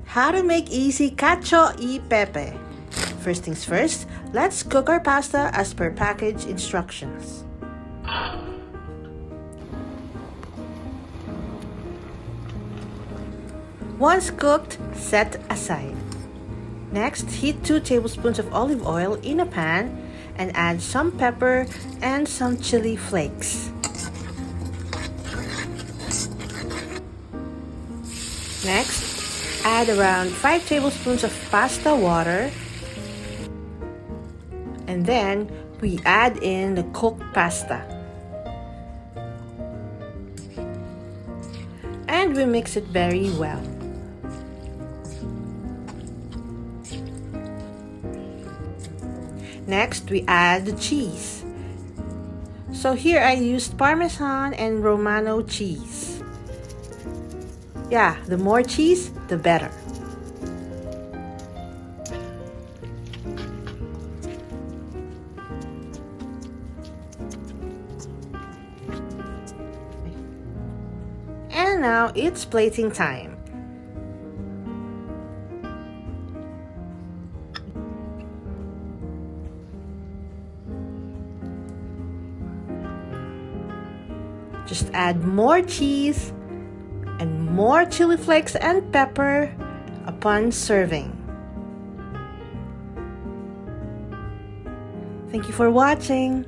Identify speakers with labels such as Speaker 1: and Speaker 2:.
Speaker 1: How to make easy Cacio E Pepe. First things first, let's cook our pasta as per package instructions. Once cooked, set aside. Next, heat 2 tablespoons of olive oil in a pan and add some pepper and some chili flakes. Next, add around 5 tablespoons of pasta water, and then we add in the cooked pasta. And we mix it very well. Next, we add the cheese. So here I used Parmesan and Romano cheese. Yeah, the more cheese, the better. And now it's plating time. Just add more cheese and more chili flakes and pepper upon serving. Thank you for watching.